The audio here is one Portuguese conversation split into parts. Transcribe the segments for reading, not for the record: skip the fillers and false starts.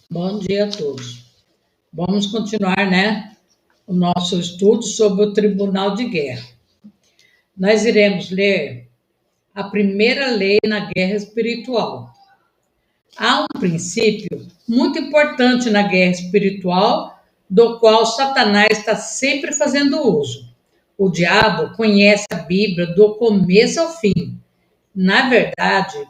Bom dia a todos. Vamos continuar, né, o nosso estudo sobre o Tribunal de Guerra. Nós iremos ler a primeira lei na guerra espiritual. Há um princípio muito importante na guerra espiritual, do qual Satanás está sempre fazendo uso. O diabo conhece a Bíblia do começo ao fim. Na verdade,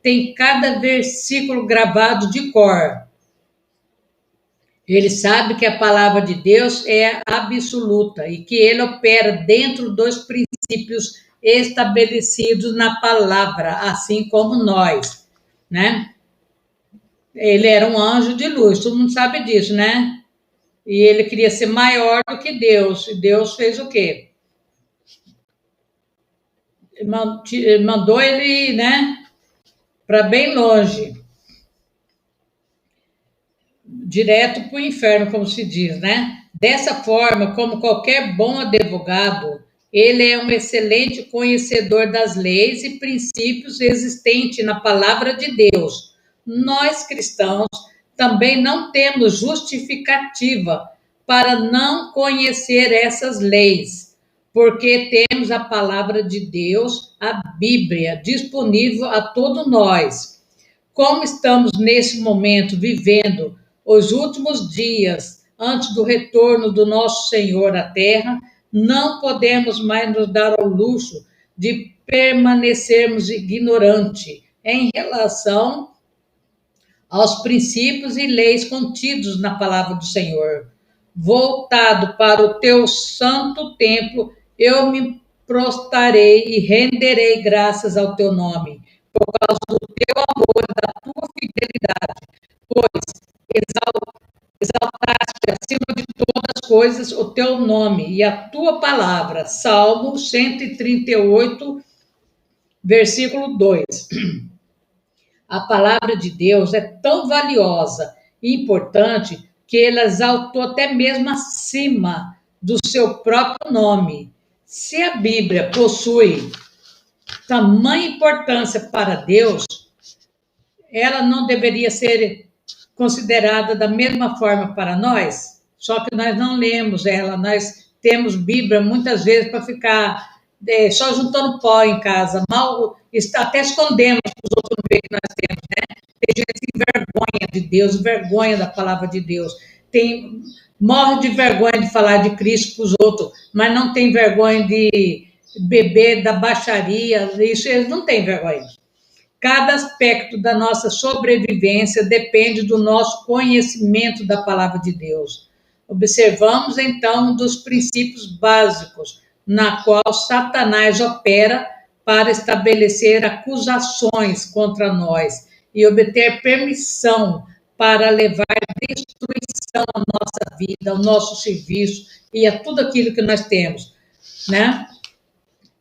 tem cada versículo gravado de cor. Ele sabe que a palavra de Deus é absoluta e que ele opera dentro dos princípios estabelecidos na palavra, assim como nós, né? Ele era um anjo de luz, todo mundo sabe disso, né? E ele queria ser maior do que Deus. E Deus fez o quê? Mandou ele, né, para bem longe, direto para o inferno, como se diz, né? Dessa forma, como qualquer bom advogado, ele é um excelente conhecedor das leis e princípios existentes na palavra de Deus. Nós cristãos também não temos justificativa para não conhecer essas leis, porque temos a palavra de Deus, a Bíblia, disponível a todos nós. Como estamos nesse momento vivendo os últimos dias antes do retorno do nosso Senhor à Terra, não podemos mais nos dar ao luxo de permanecermos ignorantes em relação aos princípios e leis contidos na palavra do Senhor. Voltado para o teu santo templo, eu me prostrarei e renderei graças ao teu nome, por causa do teu amor e da tua fidelidade, pois exaltaste acima de todas as coisas o teu nome e a tua palavra. Salmo 138, versículo 2. A palavra de Deus é tão valiosa e importante que ele exaltou até mesmo acima do seu próprio nome. Se a Bíblia possui tamanha importância para Deus, ela não deveria ser considerada da mesma forma para nós? Só que nós não lemos ela, nós temos Bíblia muitas vezes para ficar só juntando pó em casa, mal até escondemos para os outros não verem que nós temos, né? Tem gente que tem vergonha de Deus, vergonha da palavra de Deus, morre de vergonha de falar de Cristo para os outros, mas não tem vergonha de beber da baixaria, isso eles não têm vergonha. Cada aspecto da nossa sobrevivência depende do nosso conhecimento da palavra de Deus. Observamos então um dos princípios básicos na qual Satanás opera para estabelecer acusações contra nós e obter permissão para levar destruição à nossa vida, ao nosso serviço e a tudo aquilo que nós temos, né?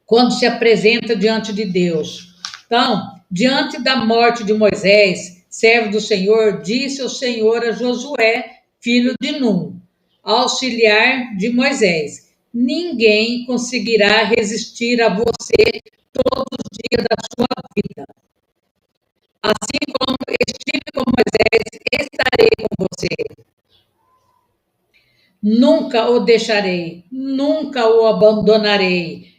Quando se apresenta diante de Deus. Então, diante da morte de Moisés, servo do Senhor, disse o Senhor a Josué, filho de Num, auxiliar de Moisés: ninguém conseguirá resistir a você todos os dias da sua vida. Assim como estive com Moisés, estarei com você. Nunca o deixarei, nunca o abandonarei.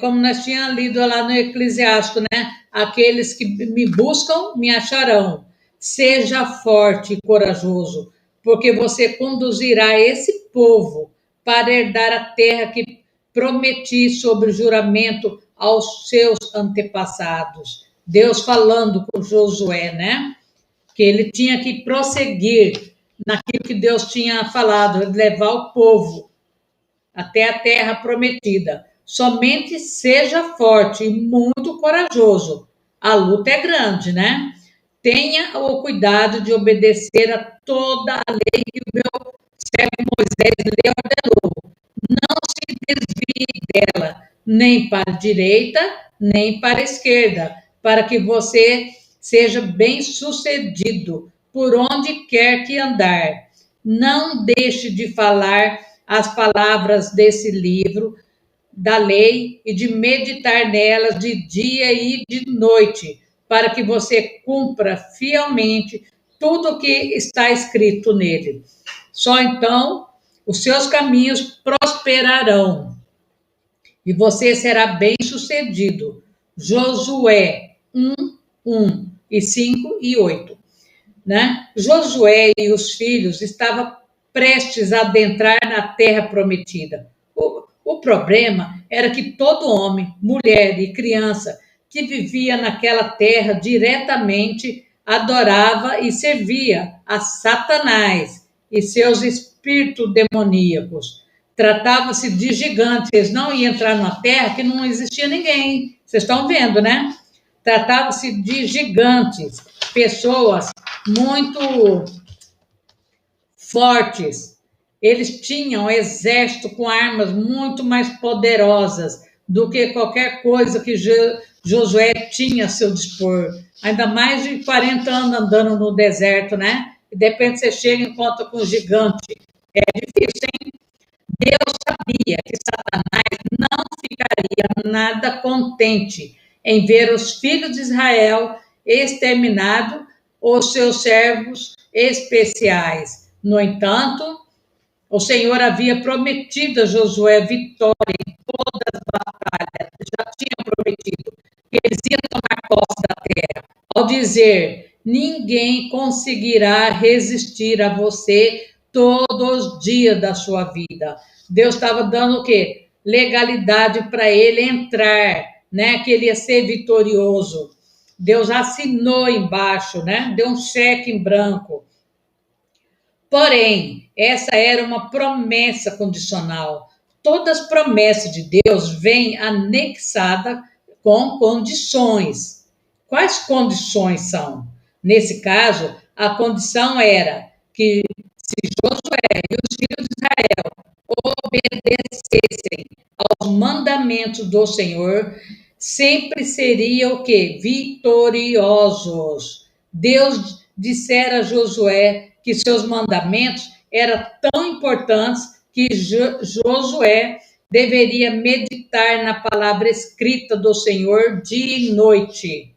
Como nós tínhamos lido lá no Eclesiástico, né? Aqueles que me buscam, me acharão. Seja forte e corajoso, porque você conduzirá esse povo para herdar a terra que prometi sobre juramento aos seus antepassados. Deus falando com Josué, né? Que ele tinha que prosseguir naquilo que Deus tinha falado, levar o povo até a terra prometida. Somente seja forte e muito corajoso. A luta é grande, né? Tenha o cuidado de obedecer a toda a lei que o meu servo Moisés lhe ordenou. Não se desvie dela, nem para a direita, nem para a esquerda, para que você seja bem-sucedido por onde quer que andar. Não deixe de falar as palavras desse livro da lei e de meditar nelas de dia e de noite, para que você cumpra fielmente tudo o que está escrito nele. Só então os seus caminhos prosperarão e você será bem-sucedido. Josué 1, 1 e 5 e 8. Né? Josué e os filhos estavam prestes a adentrar na terra prometida. O problema era que todo homem, mulher e criança que vivia naquela terra diretamente adorava e servia a Satanás e seus espíritos demoníacos. Tratava-se de gigantes, eles não iam entrar numa terra que não existia ninguém. Vocês estão vendo, né? Tratava-se de gigantes, pessoas muito fortes. Eles tinham um exército com armas muito mais poderosas do que qualquer coisa que Josué tinha a seu dispor. Ainda mais de 40 anos andando no deserto, né? E de repente você chega e encontra com um gigante. É difícil, hein? Deus sabia que Satanás não ficaria nada contente em ver os filhos de Israel exterminados, os seus servos especiais. No entanto, o Senhor havia prometido a Josué vitória em todas as batalhas, já tinha prometido que eles iam tomar posse da terra, ao dizer: ninguém conseguirá resistir a você todos os dias da sua vida. Deus estava dando o quê? Legalidade para ele entrar, né? Que ele ia ser vitorioso. Deus assinou embaixo, né? Deu um cheque em branco. Porém, essa era uma promessa condicional. Todas as promessas de Deus vêm anexadas com condições. Quais condições são? Nesse caso, a condição era que se Josué e os filhos de Israel obedecessem aos mandamentos do Senhor, sempre seriam o quê? Vitoriosos. Deus dissera a Josué que seus mandamentos eram tão importantes que Josué deveria meditar na palavra escrita do Senhor dia e noite.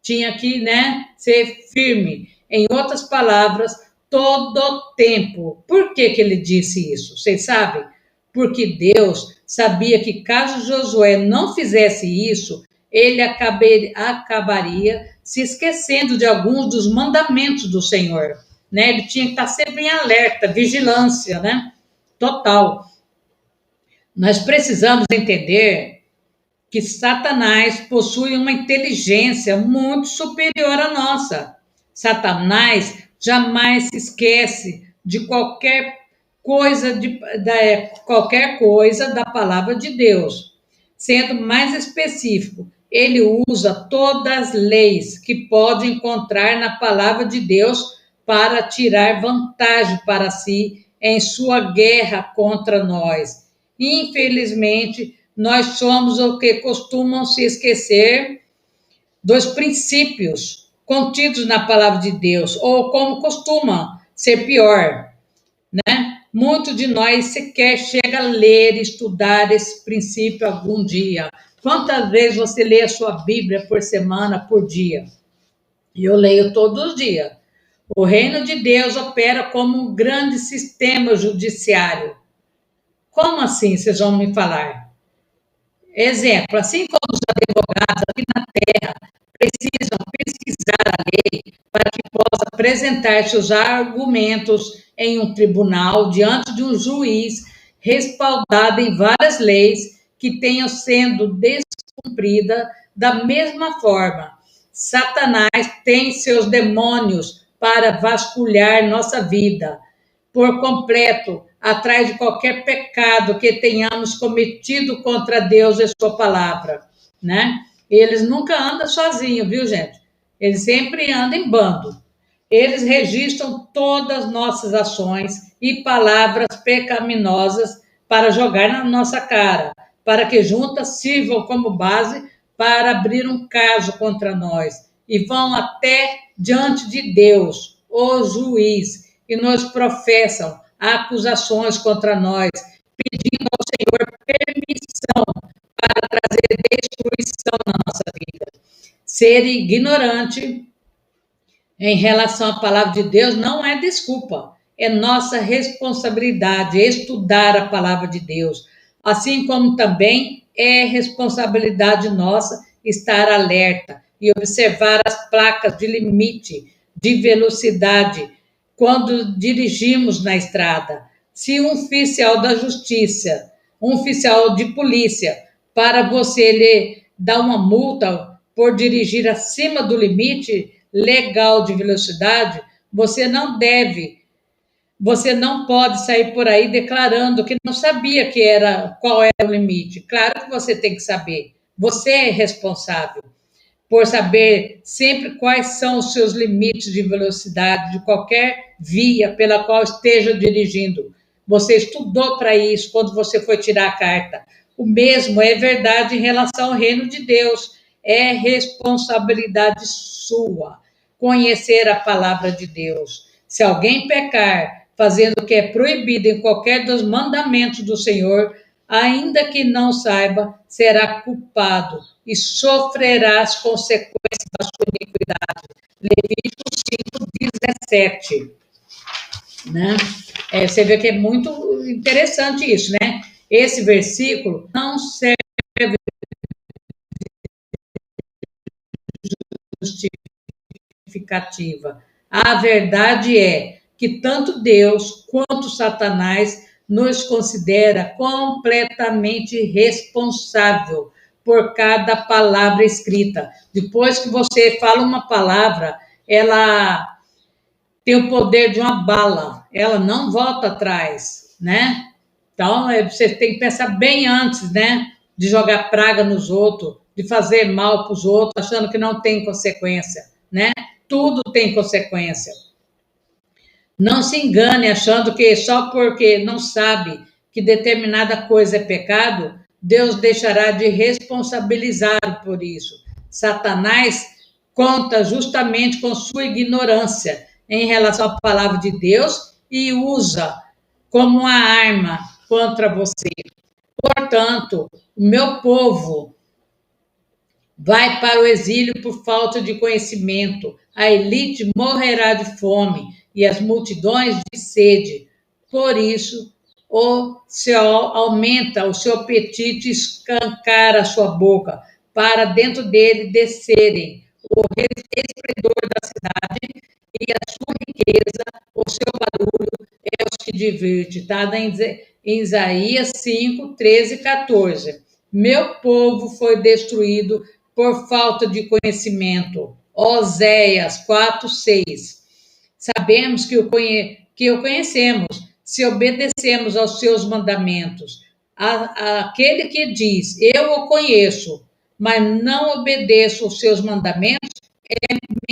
Tinha que, né, ser firme. Em outras palavras, todo o tempo. Por que ele disse isso? Vocês sabem? Porque Deus sabia que caso Josué não fizesse isso, ele acabaria se esquecendo de alguns dos mandamentos do Senhor. Né? Ele tinha que estar sempre em alerta, vigilância, né? Total. Nós precisamos entender que Satanás possui uma inteligência muito superior à nossa. Satanás jamais se esquece de qualquer coisa da palavra de Deus. Sendo mais específico, ele usa todas as leis que pode encontrar na palavra de Deus para tirar vantagem para si em sua guerra contra nós. Infelizmente, nós somos o que costumam se esquecer dos princípios contidos na palavra de Deus, ou como costuma ser pior, né? Muitos de nós sequer chega a ler e estudar esse princípio algum dia. Quantas vezes você lê a sua Bíblia por semana, por dia? Eu leio todos os dias. O reino de Deus opera como um grande sistema judiciário. Como assim, vocês vão me falar? Exemplo, assim como os advogados aqui na Terra precisam pesquisar a lei para que possa apresentar seus argumentos em um tribunal diante de um juiz respaldado em várias leis que tenham sendo descumpridas da mesma forma. Satanás tem seus demônios para vasculhar nossa vida por completo, atrás de qualquer pecado que tenhamos cometido contra Deus e sua palavra, né? Eles nunca andam sozinhos, viu, gente? Eles sempre andam em bando. Eles registram todas as nossas ações e palavras pecaminosas para jogar na nossa cara, para que juntas sirvam como base para abrir um caso contra nós e vão até diante de Deus, o juiz, e nos professam acusações contra nós, pedindo ao Senhor permissão para trazer destruição na nossa vida. Ser ignorante em relação à palavra de Deus não é desculpa, é nossa responsabilidade estudar a palavra de Deus, assim como também é responsabilidade nossa estar alerta e observar as placas de limite de velocidade quando dirigimos na estrada. Se um oficial da justiça, um oficial de polícia, para você lhe dar uma multa por dirigir acima do limite legal de velocidade, você não pode sair por aí declarando que não sabia qual era o limite. Claro que você tem que saber. Você é responsável por saber sempre quais são os seus limites de velocidade de qualquer via pela qual esteja dirigindo. Você estudou para isso quando você foi tirar a carta. O mesmo é verdade em relação ao reino de Deus. É responsabilidade sua conhecer a palavra de Deus. Se alguém pecar fazendo o que é proibido em qualquer dos mandamentos do Senhor, ainda que não saiba, será culpado e sofrerá as consequências da sua iniquidade. Levítico 5:17. Né? Você vê que é muito interessante isso, né? Esse versículo não serve justificativa. A verdade é que tanto Deus quanto Satanás nos considera completamente responsável por cada palavra escrita. Depois que você fala uma palavra, ela tem o poder de uma bala, ela não volta atrás, né? Então, você tem que pensar bem antes, né? De jogar praga nos outros, de fazer mal para os outros, achando que não tem consequência, né? Tudo tem consequência. Não se engane achando que só porque não sabe que determinada coisa é pecado, Deus deixará de responsabilizar por isso. Satanás conta justamente com sua ignorância em relação à palavra de Deus e usa como uma arma contra você. Portanto, o meu povo vai para o exílio por falta de conhecimento, a elite morrerá de fome e as multidões de sede. Por isso, o seu aumenta o seu apetite, escancara a sua boca, para dentro dele descerem o esplendor da cidade e a sua riqueza, o seu barulho é os que diverte. Está em Isaías 5, 13 e 14. Meu povo foi destruído por falta de conhecimento. Oséias 4, 6. Sabemos que o conhecemos se obedecemos aos seus mandamentos. Aquele que diz, eu o conheço, mas não obedeço aos seus mandamentos,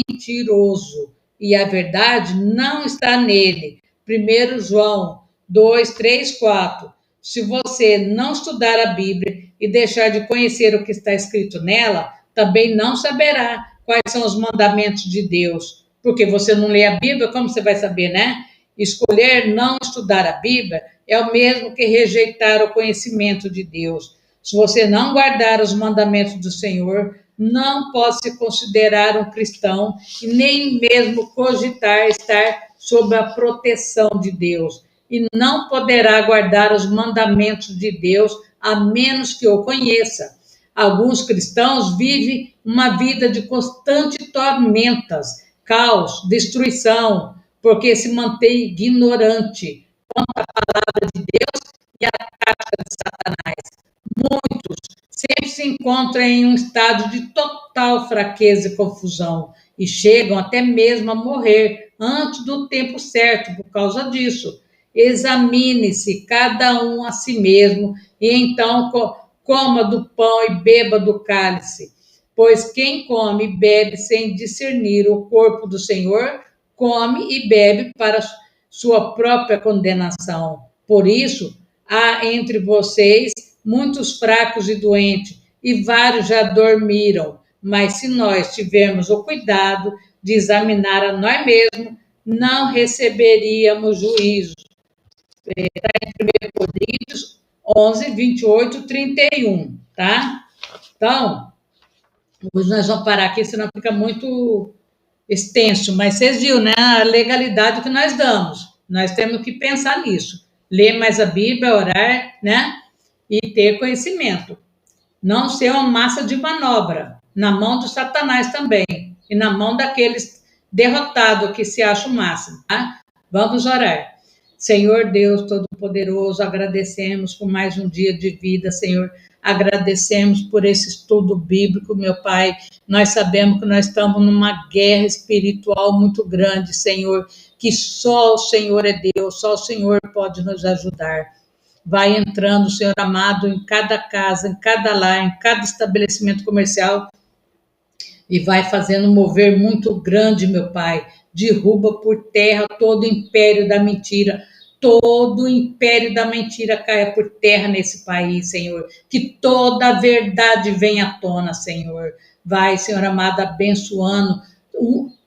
mentiroso, e a verdade não está nele. 1 João 2, 3, 4. Se você não estudar a Bíblia e deixar de conhecer o que está escrito nela, também não saberá quais são os mandamentos de Deus. Porque você não lê a Bíblia, como você vai saber, né? Escolher não estudar a Bíblia é o mesmo que rejeitar o conhecimento de Deus. Se você não guardar os mandamentos do Senhor, não pode se considerar um cristão e nem mesmo cogitar estar sob a proteção de Deus. E não poderá guardar os mandamentos de Deus a menos que o conheça. Alguns cristãos vivem uma vida de constantes tormentas, caos, destruição, porque se mantém ignorante de Deus e a tática de Satanás. Muitos sempre se encontram em um estado de total fraqueza e confusão e chegam até mesmo a morrer antes do tempo certo por causa disso. Examine-se cada um a si mesmo e então coma do pão e beba do cálice, pois quem come e bebe sem discernir o corpo do Senhor, come e bebe para sua própria condenação. Por isso, há entre vocês muitos fracos e doentes, e vários já dormiram. Mas se nós tivermos o cuidado de examinar a nós mesmos, não receberíamos juízo. Está em 1 Coríntios 11, 28, 31, tá? Então, hoje nós vamos parar aqui, senão fica muito extenso, mas vocês viram, né, a legalidade que nós damos. Nós temos que pensar nisso. Ler mais a Bíblia, orar, né? E ter conhecimento. Não ser uma massa de manobra, na mão do Satanás também, e na mão daqueles derrotados que se acham o máximo, tá? Vamos orar. Senhor Deus Todo-Poderoso, agradecemos por mais um dia de vida, Senhor. Agradecemos por esse estudo bíblico, meu Pai. Nós sabemos que nós estamos numa guerra espiritual muito grande, Senhor, que só o Senhor é Deus, só o Senhor pode nos ajudar. Vai entrando, Senhor amado, em cada casa, em cada lar, em cada estabelecimento comercial e vai fazendo um mover muito grande, meu Pai. Derruba por terra todo o império da mentira. Todo o império da mentira caia por terra nesse país, Senhor. Que toda a verdade venha à tona, Senhor. Vai, Senhor amado, abençoando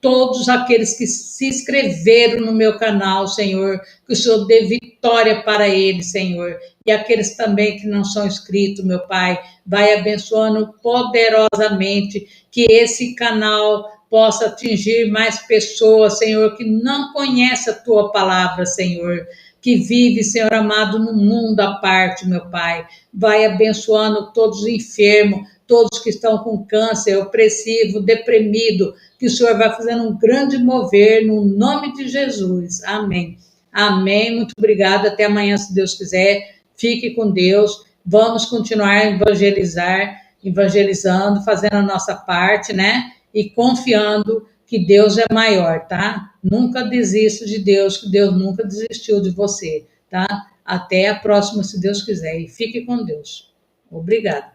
todos aqueles que se inscreveram no meu canal, Senhor, que o Senhor dê vitória para eles, Senhor, e aqueles também que não são inscritos, meu Pai, vai abençoando poderosamente, que esse canal possa atingir mais pessoas, Senhor, que não conhecem a Tua palavra, Senhor, que vive, Senhor amado, no mundo à parte, meu Pai, vai abençoando todos os enfermos, todos que estão com câncer, opressivo, deprimido, que o Senhor vai fazendo um grande mover no nome de Jesus. Amém. Amém. Muito obrigada. Até amanhã, se Deus quiser. Fique com Deus. Vamos continuar a evangelizando, fazendo a nossa parte, né? E confiando que Deus é maior, tá? Nunca desista de Deus, que Deus nunca desistiu de você, tá? Até a próxima, se Deus quiser. E fique com Deus. Obrigada.